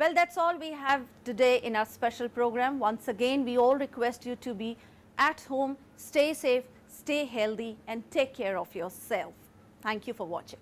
Well, that's all we have today in our special program. Once again, we all request you to be at home, stay safe, stay healthy, and take care of yourself. Thank you for watching.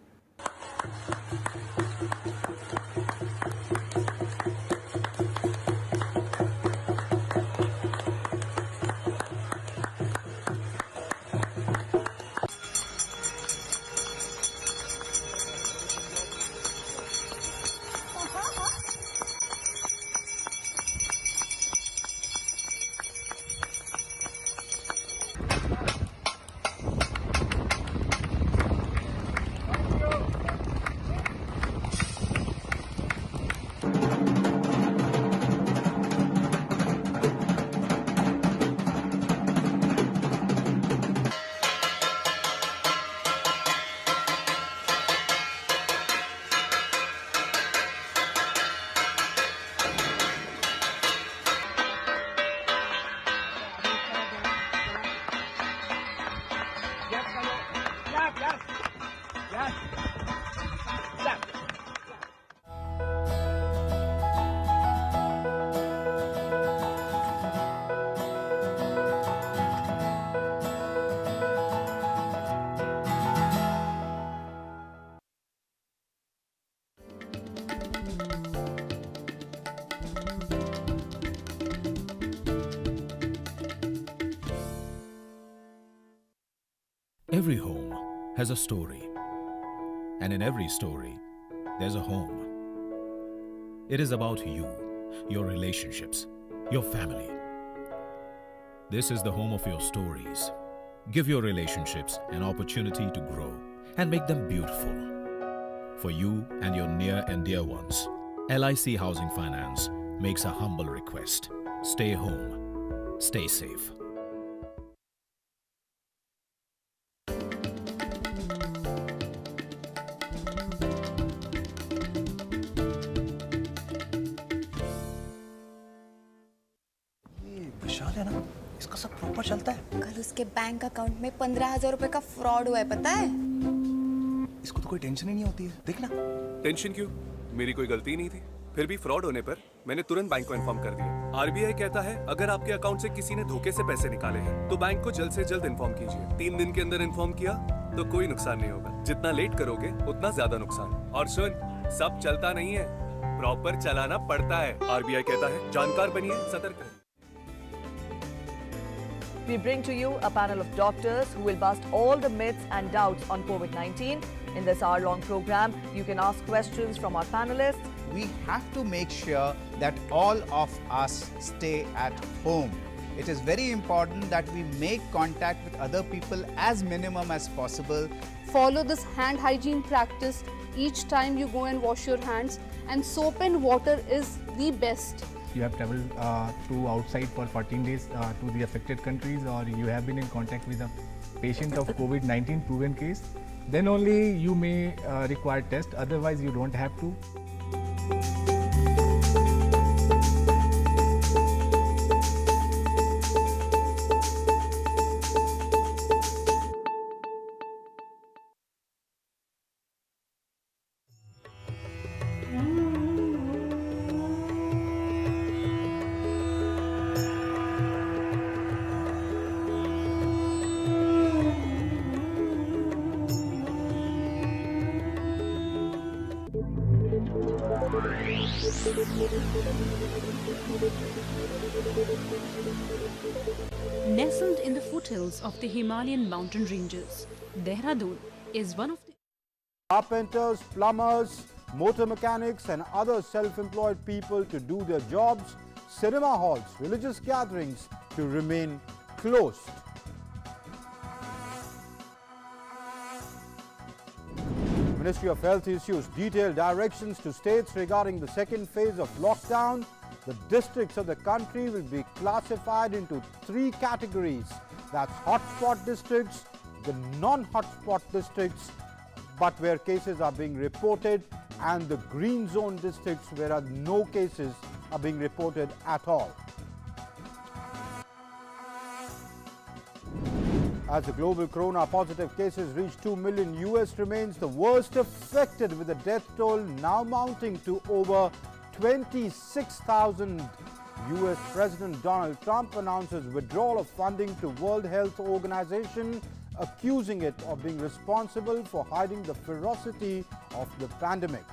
Every home has a story, and in every story, there's a home. It is about you, your relationships, your family. This is the home of your stories. Give your relationships an opportunity to grow and make them beautiful. For you and your near and dear ones, LIC Housing Finance makes a humble request. Stay home. Stay safe. विशाल है ना, इसका सब proper चलता है। कल उसके bank account में 15,000 रुपए का फ्रॉड हुआ है, पता है? इसको तो कोई टेंशन ही नहीं होती है, देखना। टेंशन क्यों? मेरी कोई गलती नहीं थी। फिर भी फ्रॉड होने पर मैंने तुरंत बैंक को इन्फॉर्म कर दिया। आरबीआई कहता है अगर आपके अकाउंट से किसी ने धोखे से पैसे निकाले हैं तो बैंक को जल्द से जल्द इन्फॉर्म कीजिए। 3 दिन के अंदर इन्फॉर्म किया तो कोई नुकसान नहीं होगा। जितना लेट करोगे उतना ज्यादा नुकसान। और सुन, सब चलता नहीं है, प्रॉपर चलाना पड़ता है। आरबीआई कहता है जानकार बनिए, सतर्क रहिए। We bring to you a panel of doctors who will bust all the myths and doubts on COVID-19. In this hour-long program, you can ask questions from our panelists. We have to make sure that all of us stay at home. It is very important that we make contact with other people as minimum as possible. Follow this hand hygiene practice each time you go and wash your hands, and soap and water is the best. You have traveled to outside for 14 days to the affected countries, or you have been in contact with a patient of COVID-19 proven case, then only you may require test, otherwise you don't have to. Nestled in the foothills of the Himalayan mountain ranges, Dehradun is one of the carpenters, plumbers, motor mechanics and other self-employed people to do their jobs, cinema halls, religious gatherings to remain closed. Ministry of Health issues detailed directions to states regarding the second phase of lockdown. The districts of the country will be classified into 3 categories. That's hotspot districts, the non-hotspot districts, but where cases are being reported, and the green zone districts where no cases are being reported at all. As the global corona positive cases reach 2 million, US remains the worst affected, with the death toll now mounting to over 26,000. US President Donald Trump announces withdrawal of funding to World Health Organization, accusing it of being responsible for hiding the ferocity of the pandemic.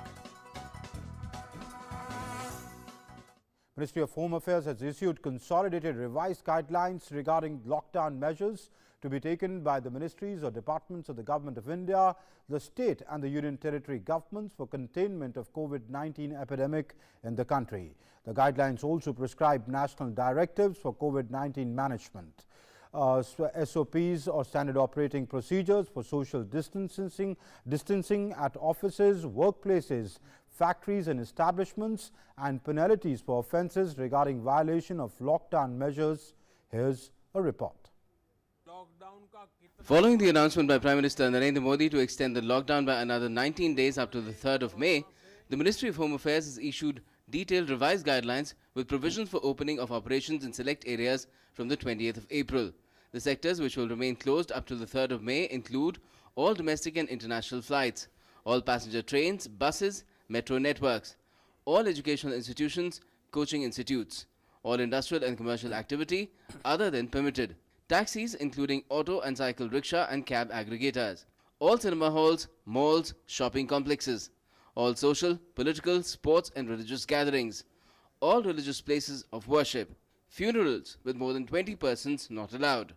Ministry of Home Affairs has issued consolidated revised guidelines regarding lockdown measures to be taken by the ministries or departments of the Government of India, the state and the Union Territory governments for containment of COVID-19 epidemic in the country. The guidelines also prescribe national directives for COVID-19 management. SOPs or standard operating procedures for social distancing at offices, workplaces, factories and establishments, and penalties for offences regarding violation of lockdown measures. Here's a report. Following the announcement by Prime Minister Narendra Modi to extend the lockdown by another 19 days up to the 3rd of May, the Ministry of Home Affairs has issued detailed revised guidelines with provisions for opening of operations in select areas from the 20th of April. The sectors which will remain closed up to the 3rd of May include all domestic and international flights, all passenger trains, buses, metro networks, all educational institutions, coaching institutes, all industrial and commercial activity other than permitted, taxis including auto and cycle rickshaw and cab aggregators, all cinema halls, malls, shopping complexes, all social, political, sports and religious gatherings, all religious places of worship, funerals with more than 20 persons not allowed.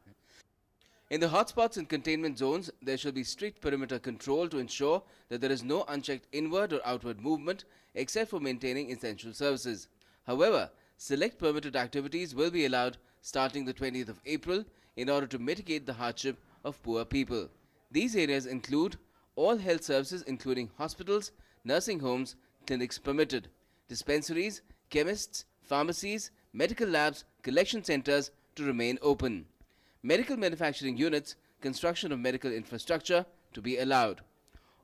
In the hotspots and containment zones, there shall be strict perimeter control to ensure that there is no unchecked inward or outward movement except for maintaining essential services. However, select permitted activities will be allowed starting the 20th of April in order to mitigate the hardship of poor people. These areas include all health services including hospitals, nursing homes, clinics permitted, dispensaries, chemists, pharmacies, medical labs, collection centers to remain open. Medical manufacturing units, construction of medical infrastructure to be allowed.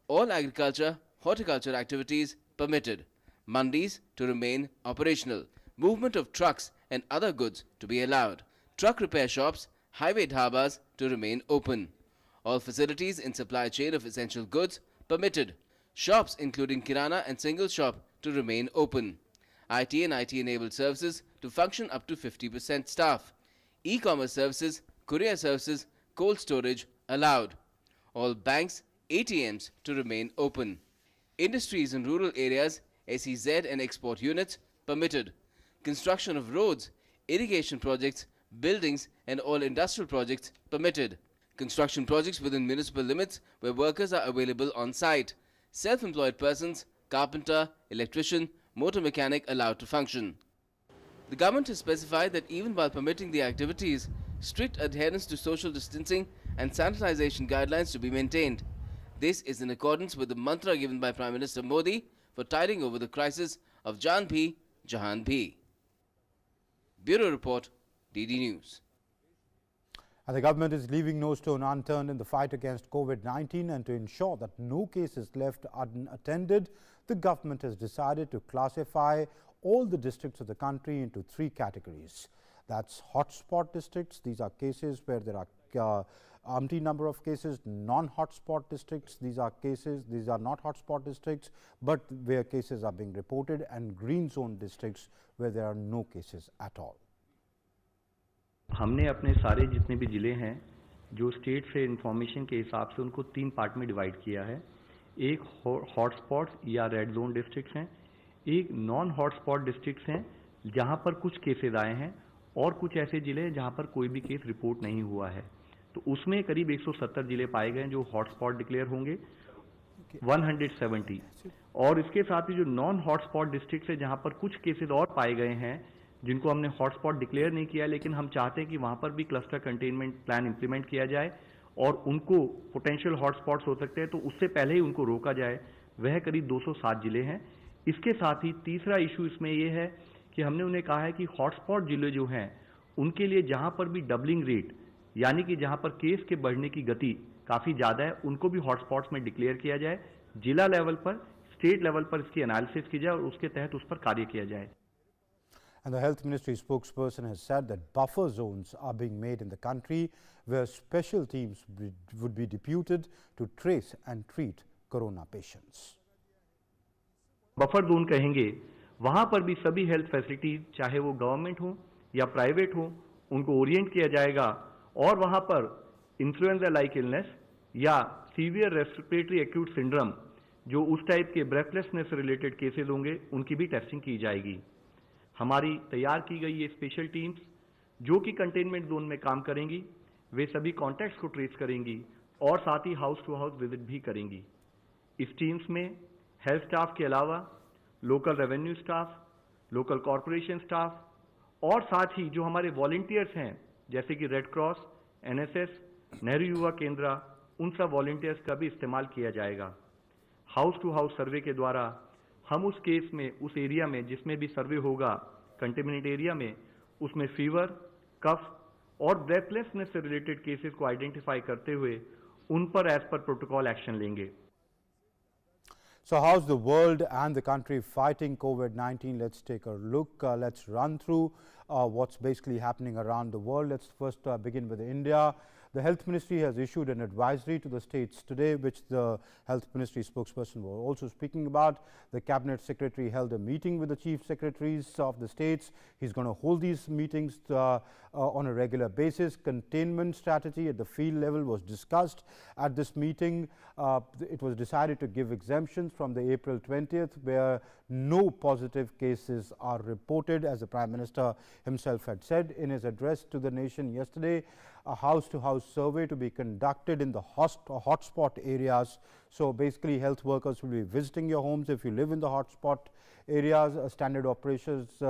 All agriculture, horticulture activities permitted. Mandis to remain operational. Movement of trucks and other goods to be allowed. Truck repair shops, highway dhabas to remain open. All facilities in supply chain of essential goods permitted. Shops including kirana and single shop to remain open. IT and IT-enabled services to function up to 50% staff. E-commerce services, courier services, cold storage allowed. All banks, ATMs to remain open. Industries in rural areas, SEZ and export units permitted. Construction of roads, irrigation projects, buildings and all industrial projects permitted. Construction projects within municipal limits where workers are available on site. Self-employed persons, carpenter, electrician, motor mechanic allowed to function. The government has specified that even while permitting the activities, strict adherence to social distancing and sanitization guidelines to be maintained. This is in accordance with the mantra given by Prime Minister Modi for tiding over the crisis of Jaan Bhi, Jahan Bhi. Bureau Report, DD News. And the government is leaving no stone unturned in the fight against COVID-19, and to ensure that no case is left unattended, the government has decided to classify all the districts of the country into 3 categories. That's hotspot districts. These are cases where there are umpteen number of cases. Non-hotspot districts, these are not hotspot districts, but where cases are being reported, and green zone districts where there are no cases at all. हमने अपने सारे जितने भी ज़िले हैं जो state से information के हिसाब से उनको 3 पार्ट में डिवाइड किया है. एक हॉटस्पॉट्स या रेड जोन डिस्ट्रिक्ट्स हैं, एक नॉन हॉटस्पॉट डिस्ट्रिक्ट्स हैं जहां पर कुछ केसेस आए हैं, और कुछ ऐसे ज़िले हैं जहां पर कोई भी केस रिपोर्ट नहीं हुआ है. तो उसमें करीब 170 ज़िले पाए गए जो हॉटस्पॉट डिक्लेयर होंगे, 170. और इसके साथ ही जो नॉन हॉटस्पॉट डिस्ट्रिक्ट्स है जहां पर कुछ केसेस और पाए गए हैं जिनको हमने हॉटस्पॉट डिक्लेयर नहीं किया, लेकिन हम चाहते हैं कि वहां पर भी क्लस्टर कंटेनमेंट प्लान इंप्लीमेंट किया जाए और उनको पोटेंशियल हॉटस्पॉट्स हो सकते हैं तो उससे पहले ही उनको रोका जाए. वह करीब 207 जिले हैं. इसके साथ ही तीसरा इशू इसमें यह है कि हमने उन्हें कहा है कि हॉटस्पॉट जिले जो हैं उनके लिए जहां पर भी डबलिंग रेट यानी कि जहां पर केस के बढ़ने की गति काफ़ी ज़्यादा है उनको भी हॉटस्पॉट्स में डिक्लेयर किया जाए. जिला लेवल पर, स्टेट लेवल पर इसकी एनालिसिस की जाए और उसके तहत उस पर कार्य किया जाए. And the Health Ministry spokesperson has said that buffer zones are being made in the country where special teams would be deputed to trace and treat corona patients. Buffer zone कहेंगे वहाँ पर भी सभी हेल्थ फैसिलिटीज चाहे वो government हो या private हो उनको ओरिएंट किया जाएगा और वहाँ पर इन्फ्लुएंजा लाइक इलनेस या सीवियर रेस्पिरेटरी एक्यूट सिंड्रोम जो उस टाइप के ब्रेथलेसनेस से रिलेटेड केसेस होंगे उनकी भी टेस्टिंग की जाएगी। हमारी तैयार की गई ये स्पेशल टीम्स जो कि कंटेनमेंट जोन में काम करेंगी वे सभी कॉन्टैक्ट्स को ट्रेस करेंगी और साथ ही हाउस टू हाउस विजिट भी करेंगी। इस टीम्स में हेल्थ स्टाफ के अलावा local revenue staff, local corporation staff और साथ ही जो हमारे वॉलंटियर्स हैं जैसे कि रेड क्रॉस, एनएसएस, नेहरू युवा केंद्र, उन सब वॉलंटियर्स का भी इस्तेमाल किया जाएगा। हाउस टू हाउस सर्वे के द्वारा हम उस केस में, उस एरिया में जिसमें भी सर्वे होगा कंटेमिनेट एरिया में, उसमें फीवर, कफ और ब्रेथलेसनेस से रिलेटेड केसेस को आइडेंटिफाई करते हुए उन पर एज पर प्रोटोकॉल एक्शन लेंगे। So how's the world and the country fighting COVID-19? Let's take a look. Let's run through what's basically happening around the world. Let's first begin with India. The Health Ministry has issued an advisory to the states today, which the Health Ministry spokesperson was also speaking about. The Cabinet Secretary held a meeting with the Chief Secretaries of the states. He's going to hold these meetings on a regular basis. Containment strategy at the field level was discussed at this meeting. It was decided to give exemptions from the April 20th, where no positive cases are reported, as the Prime Minister himself had said in his address to the nation yesterday. A house-to-house survey to be conducted in the hotspot areas. So basically, health workers will be visiting your homes if you live in the hotspot areas. Standard operations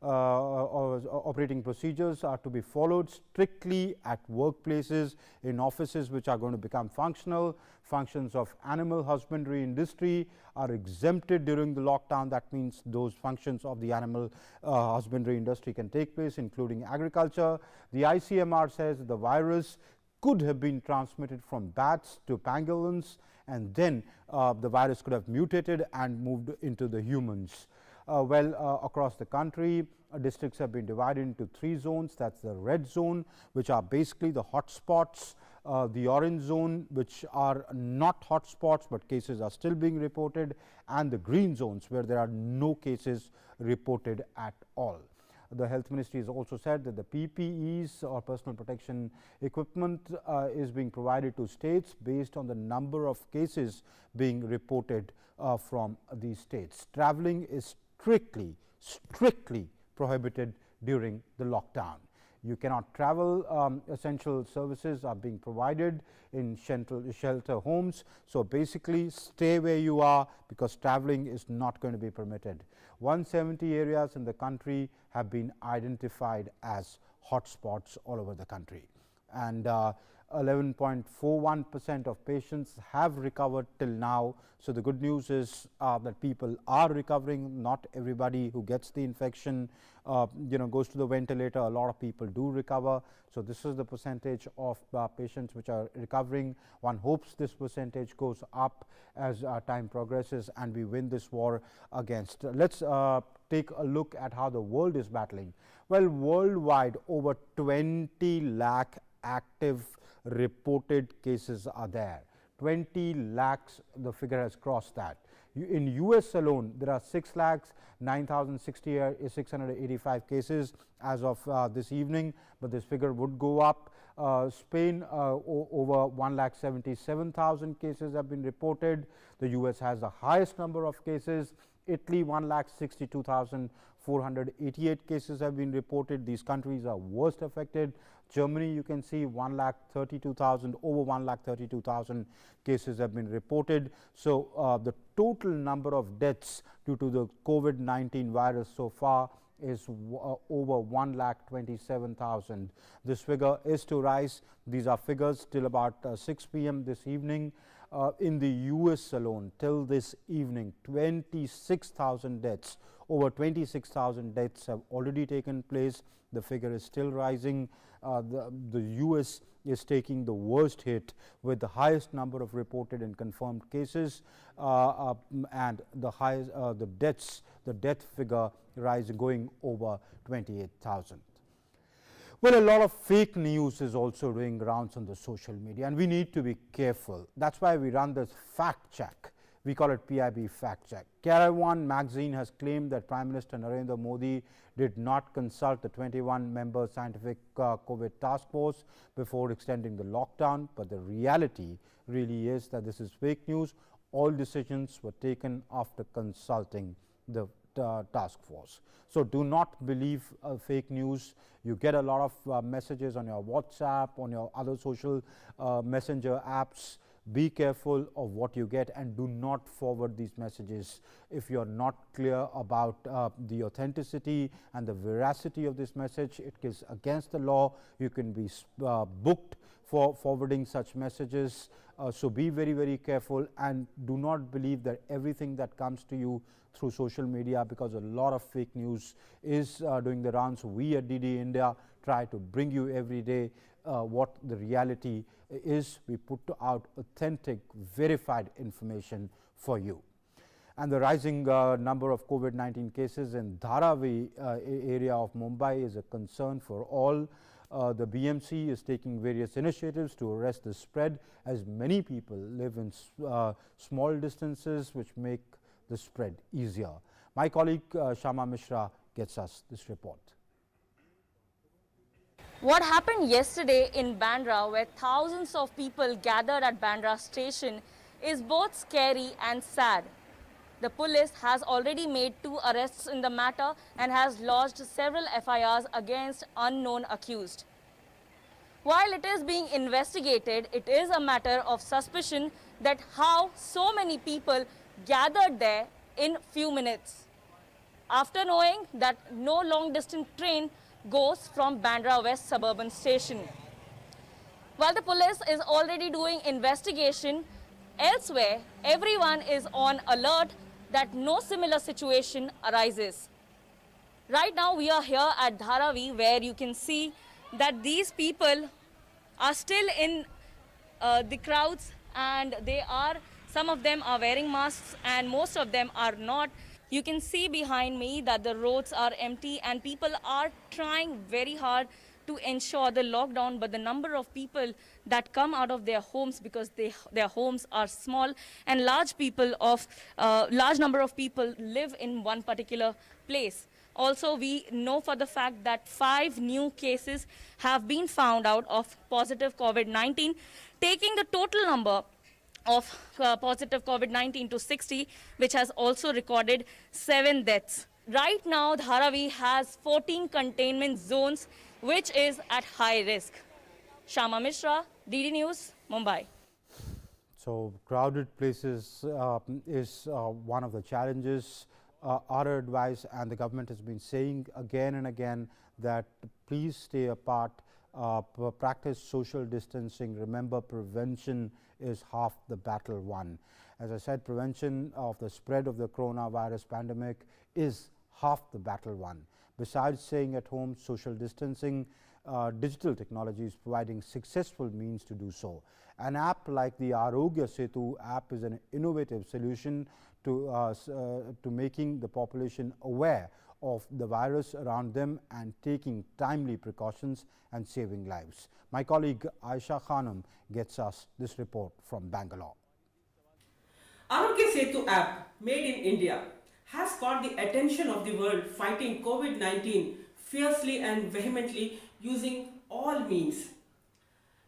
operating procedures are to be followed strictly at workplaces, in offices which are going to become functional. Functions of animal husbandry industry are exempted during the lockdown. That means those functions of the animal husbandry industry can take place, including agriculture. The ICMR says the virus could have been transmitted from bats to pangolins, and then the virus could have mutated and moved into the humans. Across the country, districts have been divided into 3 zones. That's the red zone, which are basically the hotspots, the orange zone, which are not hotspots but cases are still being reported, and the green zones, where there are no cases reported at all. The Health Ministry has also said that the PPEs, or personal protection equipment, is being provided to states based on the number of cases being reported from these states. Travelling is strictly prohibited during the lockdown. You cannot travel. Essential services are being provided in shelter homes. So basically, stay where you are, because traveling is not going to be permitted. 170 areas in the country have been identified as hotspots all over the country, and 11.41% of patients have recovered till now. So the good news is that people are recovering. Not everybody who gets the infection goes to the ventilator. A lot of people do recover. So this is the percentage of patients which are recovering. One hopes this percentage goes up as time progresses and we win this war against. Let's take a look at how the world is battling. Well, worldwide, over 20 lakh active reported cases are there. 20 lakhs, the figure has crossed that. In US alone, there are 6,09,685 cases as of this evening, but this figure would go up. Spain, over 1,77,000 cases have been reported. The US has the highest number of cases. Italy, 1,62,488 cases have been reported. These countries are worst affected. Germany, you can see 1,32,000, over 1,32,000 cases have been reported. So the total number of deaths due to the COVID-19 virus so far is over 1,27,000. This figure is to rise. These are figures till about 6 p.m. this evening. In the US alone, till this evening, 26,000 deaths, over 26,000 deaths have already taken place. The figure is still rising. The US is taking the worst hit with the highest number of reported and confirmed cases, and the death figure rising, going over 28,000. Well, a lot of fake news is also doing rounds on the social media, and we need to be careful. That's why we run this fact check. We call it PIB Fact Check. Caravan magazine has claimed that Prime Minister Narendra Modi did not consult the 21-member scientific COVID task force before extending the lockdown, but the reality really is that this is fake news. All decisions were taken after consulting the task force. So do not believe fake news. You get a lot of messages on your WhatsApp, on your other social messenger apps. Be careful of what you get and do not forward these messages if you're not clear about the authenticity and the veracity of this message. It is against the law. You can be booked for forwarding such messages. So be very, very careful and do not believe that everything that comes to you through social media, because a lot of fake news is doing the rounds. We at DD India try to bring you every day what the reality is. We put out authentic, verified information for you. And the rising number of COVID-19 cases in Dharavi area of Mumbai is a concern for all. The BMC is taking various initiatives to arrest the spread, as many people live in small distances, which make the spread easier. My colleague Shama Mishra gets us this report. What happened yesterday in Bandra, where thousands of people gathered at Bandra station, is both scary and sad. The police has already made 2 arrests in the matter and has lodged several FIRs against unknown accused. While it is being investigated, it is a matter of suspicion that how so many people gathered there in few minutes, after knowing that no long-distance train goes from Bandra West Suburban Station. While the police is already doing investigation, elsewhere everyone is on alert that no similar situation arises. Right now we are here at Dharavi, where you can see that these people are still in the crowds, and some of them are wearing masks and most of them are not. You can see behind me that the roads are empty and people are trying very hard to ensure the lockdown, but the number of people that come out of their homes, because their homes are small and large number of people live in one particular place. Also, we know for the fact that 5 new cases have been found out of positive COVID-19, taking the total number of positive COVID-19 to 60, which has also recorded 7 deaths. Right now, Dharavi has 14 containment zones, which is at high risk. Shama Mishra, DD News, Mumbai. So crowded places is one of the challenges. Our advice, and the government has been saying again and again, that please stay apart, practice social distancing. Remember, prevention is half the battle won. As I said, prevention of the spread of the coronavirus pandemic is half the battle won. Besides staying at home, social distancing, digital technology is providing successful means to do so. An app like the Arogya Setu app is an innovative solution to making the population aware of the virus around them and taking timely precautions and saving lives. My colleague Aisha Khanum gets us this report from Bangalore. Arogya Setu app, made in India, has caught the attention of the world fighting COVID-19 fiercely and vehemently using all means.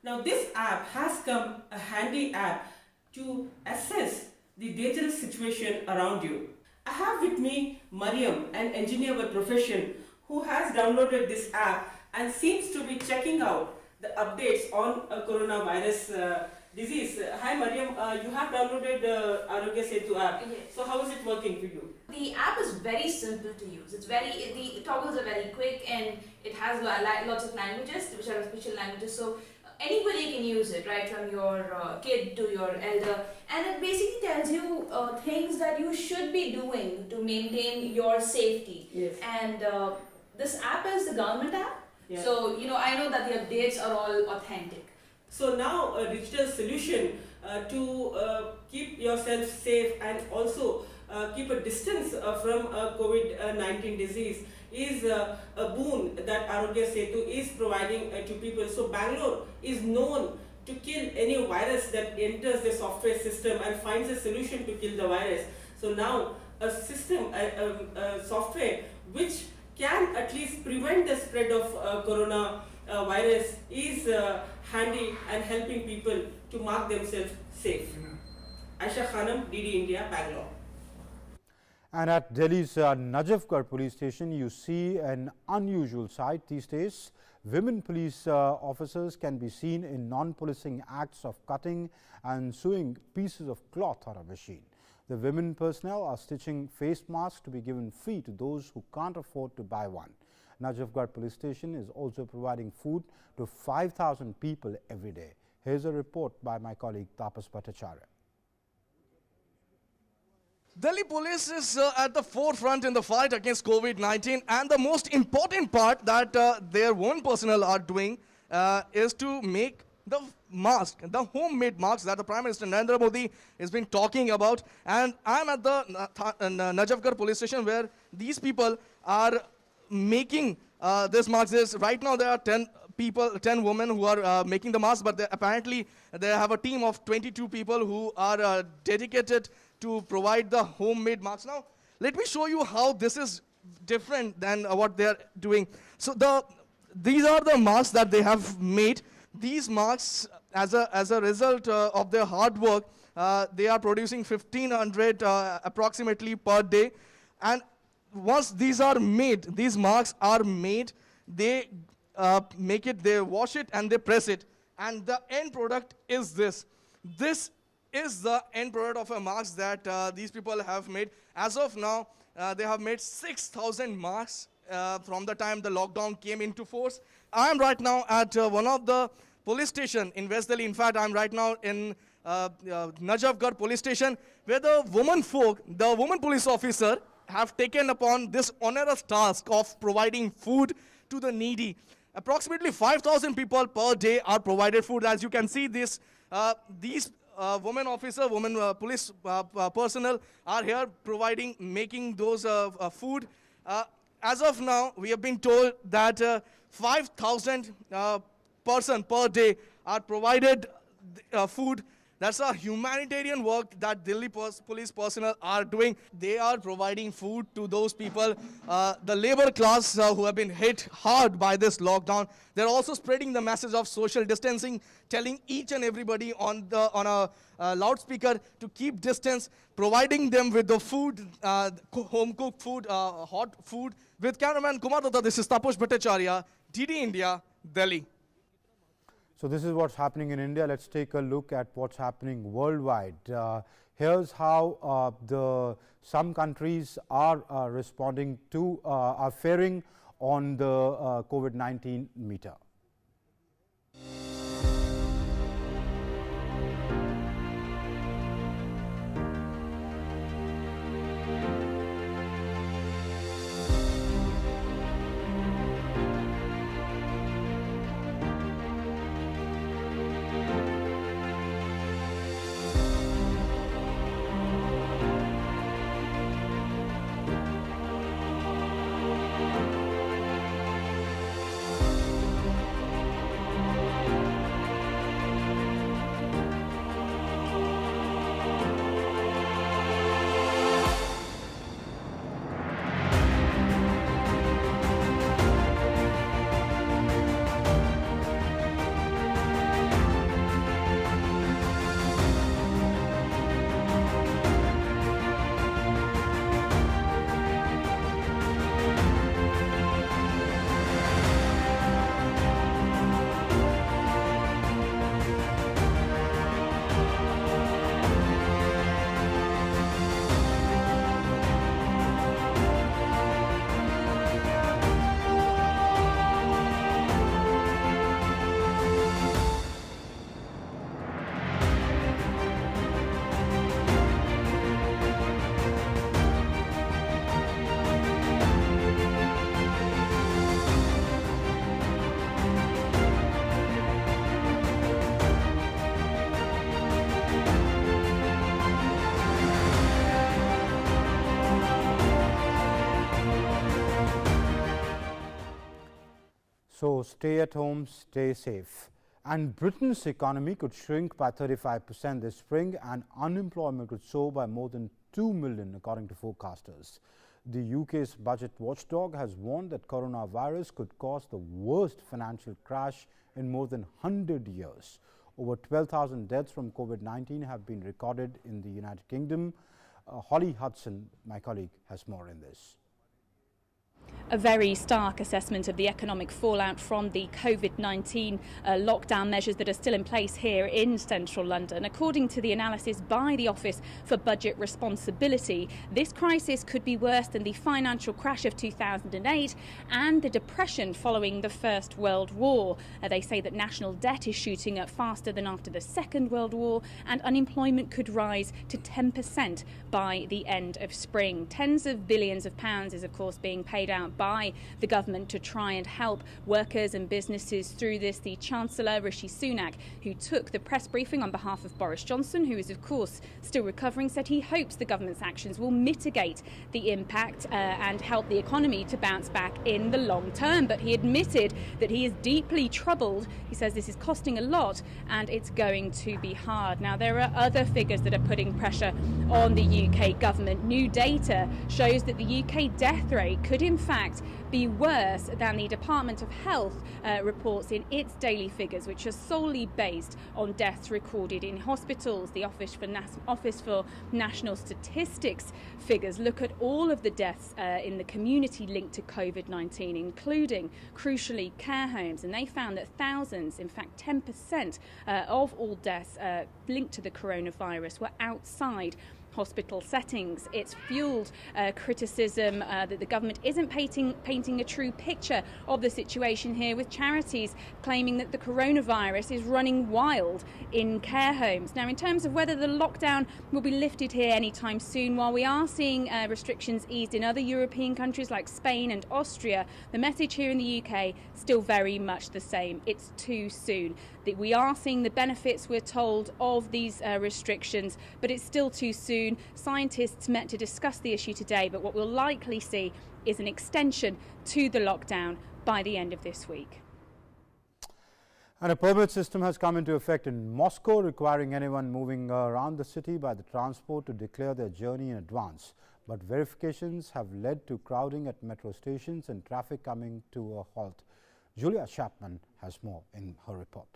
Now this app has come a handy app to assess the dangerous situation around you. I have with me Mariam, an engineer by profession, who has downloaded this app and seems to be checking out the updates on coronavirus disease. Hi Mariam, you have downloaded the Arogya Setu app. Yes. So how is it working for you? The app is very simple to use. The toggles are very quick and it has lots of languages, which are official languages. So anybody can use it, right, from your kid to your elder, and it basically tells you things that you should be doing to maintain your safety. Yes. And this app is the government app, Yeah. so I know that the updates are all authentic. So now a digital solution to keep yourself safe and also keep a distance from COVID-19 disease is a boon that Arogya Setu is providing to people. So Bangalore is known to kill any virus that enters the software system and finds a solution to kill the virus. So now a system, a software which can at least prevent the spread of corona virus is handy and helping people to mark themselves safe. Aisha Khanam, DD India, Bangalore. And at Delhi's Najafgarh police station, you see an unusual sight these days. Women police officers can be seen in non-policing acts of cutting and sewing pieces of cloth on a machine. The women personnel are stitching face masks to be given free to those who can't afford to buy one. Najafgarh police station is also providing food to 5,000 people every day. Here's a report by my colleague Tapas Bhattacharya. Delhi police is at the forefront in the fight against COVID-19, and the most important part that their own personnel are doing is to make the mask, the homemade masks that the Prime Minister Narendra Modi has been talking about. And I'm at the Najafgarh police station where these people are making this masks. Right now there are 10 women who are making the mask, but apparently they have a team of 22 people who are dedicated to provide the homemade masks. Now, let me show you how this is different than what they are doing. So these are the masks that they have made. These masks, as a result of their hard work, they are producing 1,500 approximately per day. And once these are made, these masks are made, they make it, they wash it and they press it. And the end product is this. This is the end product of a mask that these people have made. As of now, they have made 6,000 masks from the time the lockdown came into force. I am right now at one of the police station in West Delhi. In fact, I am right now in Najafgarh police station, where the woman police officer have taken upon this onerous task of providing food to the needy. Approximately 5,000 people per day are provided food. As you can see, these women police personnel are here making those food. As of now, we have been told that 5,000 person per day are provided food. That's a humanitarian work that Delhi police personnel are doing. They are providing food to those people, the labor class who have been hit hard by this lockdown. They're also spreading the message of social distancing, telling each and everybody on a loudspeaker to keep distance, providing them with the food, home-cooked food, hot food. With cameraman Kumar Datta, this is Tapas Bhattacharya, DD India, Delhi. So this is what's happening in India. Let's take a look at what's happening worldwide. Here's how some countries are responding to, are faring on the COVID-19 meter. So stay at home, stay safe. And Britain's economy could shrink by 35% this spring, and unemployment could soar by more than 2 million, according to forecasters. The UK's budget watchdog has warned that coronavirus could cause the worst financial crash in more than 100 years. Over 12,000 deaths from COVID-19 have been recorded in the United Kingdom. Holly Hudson, my colleague, has more in this. A very stark assessment of the economic fallout from the COVID-19 lockdown measures that are still in place here in central London. According to the analysis by the Office for Budget Responsibility, this crisis could be worse than the financial crash of 2008 and the depression following the First World War. They say that national debt is shooting up faster than after the Second World War, and unemployment could rise to 10% by the end of spring. Tens of billions of pounds is, of course, being paid out by the government to try and help workers and businesses through this. The Chancellor, Rishi Sunak, who took the press briefing on behalf of Boris Johnson, who is of course still recovering, said he hopes the government's actions will mitigate the impact and help the economy to bounce back in the long term. But he admitted that he is deeply troubled. He says this is costing a lot and it's going to be hard. Now, there are other figures that are putting pressure on the UK government. New data shows that the UK death rate could in fact be worse than the Department of Health reports in its daily figures, which are solely based on deaths recorded in hospitals. The Office for National Statistics figures look at all of the deaths in the community linked to COVID-19, including, crucially, care homes, and they found that thousands, in fact 10% of all deaths linked to the coronavirus were outside hospital settings. It's fueled criticism that the government isn't painting a true picture of the situation here, with charities claiming that the coronavirus is running wild in care homes. Now, in terms of whether the lockdown will be lifted here anytime soon, while we are seeing restrictions eased in other European countries like Spain and Austria, the message here in the UK still very much the same. It's too soon. That we are seeing the benefits, we're told, of these restrictions, but it's still too soon. Scientists met to discuss the issue today, but what we'll likely see is an extension to the lockdown by the end of this week. And a permit system has come into effect in Moscow, requiring anyone moving around the city by the transport to declare their journey in advance. But verifications have led to crowding at metro stations and traffic coming to a halt. Julia Chapman has more in her report.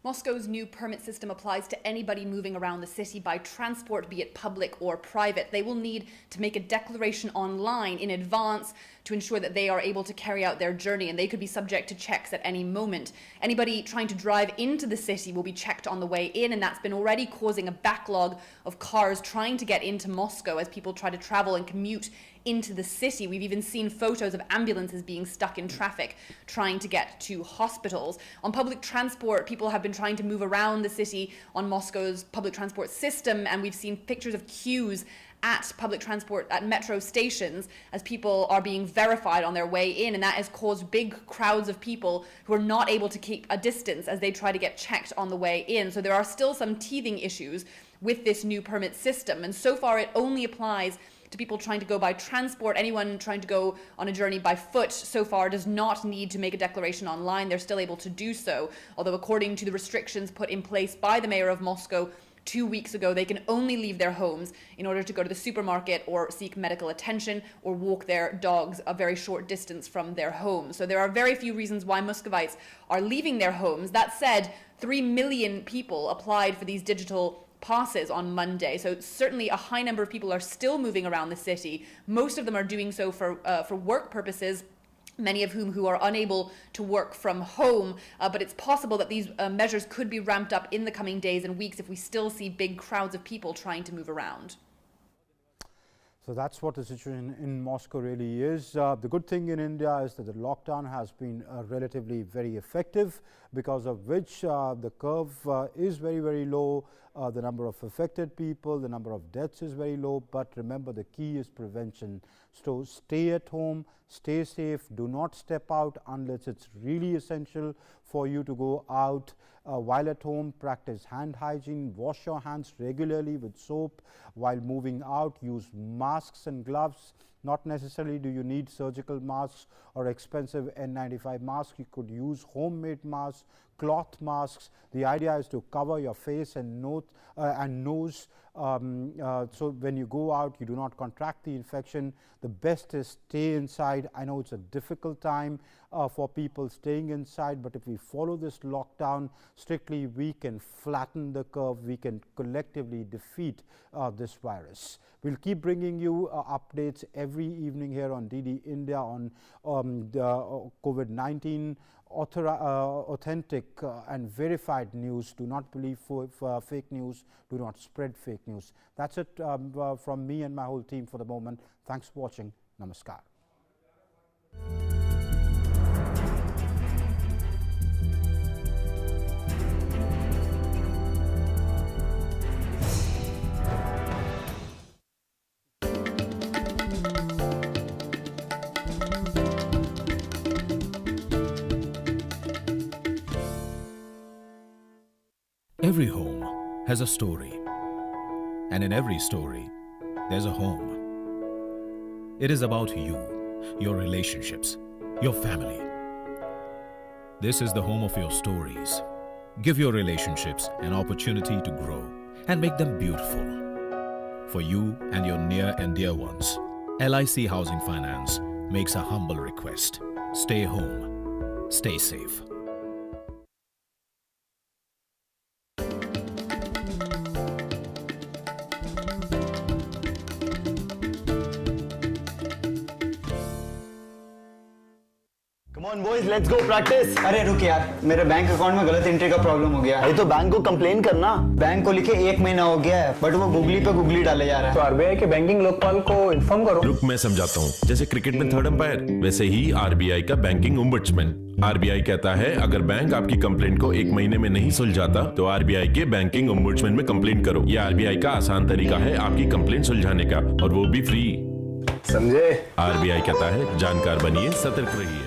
Moscow's new permit system applies to anybody moving around the city by transport, be it public or private. They will need to make a declaration online in advance to ensure that they are able to carry out their journey, and they could be subject to checks at any moment. Anybody trying to drive into the city will be checked on the way in, and that's been already causing a backlog of cars trying to get into Moscow as people try to travel and commute into the city. We've even seen photos of ambulances being stuck in traffic trying to get to hospitals. On public transport, people have been trying to move around the city on Moscow's public transport system, and we've seen pictures of queues at public transport, at metro stations, as people are being verified on their way in, and that has caused big crowds of people who are not able to keep a distance as they try to get checked on the way in. So there are still some teething issues with this new permit system, and so far it only applies to people trying to go by transport. Anyone trying to go on a journey by foot so far does not need to make a declaration online. They're still able to do so, although according to the restrictions put in place by the mayor of Moscow 2 weeks ago, they can only leave their homes in order to go to the supermarket or seek medical attention or walk their dogs a very short distance from their homes. So there are very few reasons why Muscovites are leaving their homes. That said, 3 million people applied for these digital passes on Monday, so certainly a high number of people are still moving around the city. Most of them are doing so for work purposes, many of whom who are unable to work from home, but it's possible that these measures could be ramped up in the coming days and weeks if we still see big crowds of people trying to move around. So that's what the situation in Moscow really is. The good thing in India is that the lockdown has been relatively very effective, because of which the curve is very, very low. The number of affected people, the number of deaths is very low. But remember, the key is prevention. So stay at home, stay safe, do not step out unless it's really essential for you to go out. While at home, practice hand hygiene, wash your hands regularly with soap. While moving out, use masks and gloves. Not necessarily do you need surgical masks or expensive N95 masks. You could use homemade masks, cloth masks. The idea is to cover your face and nose, so when you go out, you do not contract the infection. The best is stay inside. I know it's a difficult time for people staying inside, but if we follow this lockdown strictly, we can flatten the curve. We can collectively defeat this virus. We'll keep bringing you updates every evening here on DD India on the COVID-19. Authentic and verified news. Do not believe fake news. Do not spread fake news. That's it from me and my whole team for the moment. Thanks for watching. Namaskar. Every home has a story, and in every story, there's a home. It is about you, your relationships, your family. This is the home of your stories. Give your relationships an opportunity to grow and make them beautiful. For you and your near and dear ones, LIC Housing Finance makes a humble request. Stay home. Stay safe. Boys let's go practice. अरे रुक यार, मेरे bank account में गलत entry का problem हो गया। अरे तो बैंक को कंप्लेन करना। बैंक को लिखे 1 महीना हो गया है, बट वो गूगली पे गूगली डाले जा रहा है। तो आरबीआई के बैंकिंग लोकपाल को इन्फॉर्म करो। रुक मैं समझाता हूँ। जैसे क्रिकेट में 3rd अंपायर, वैसे ही आरबीआई का बैंकिंग ओम्बड्समैन। आरबीआई कहता है अगर बैंक आपकी कंप्लेंट को 1 महीने में नहीं सुलझाता तो आरबीआई के बैंकिंग ओम्बड्समैन में कंप्लेंट करो। यह आरबीआई का आसान तरीका है आपकी कंप्लेंट सुलझाने का, और वो भी फ्री। समझे? आरबीआई कहता है जानकार बनिए, सतर्क रहिए।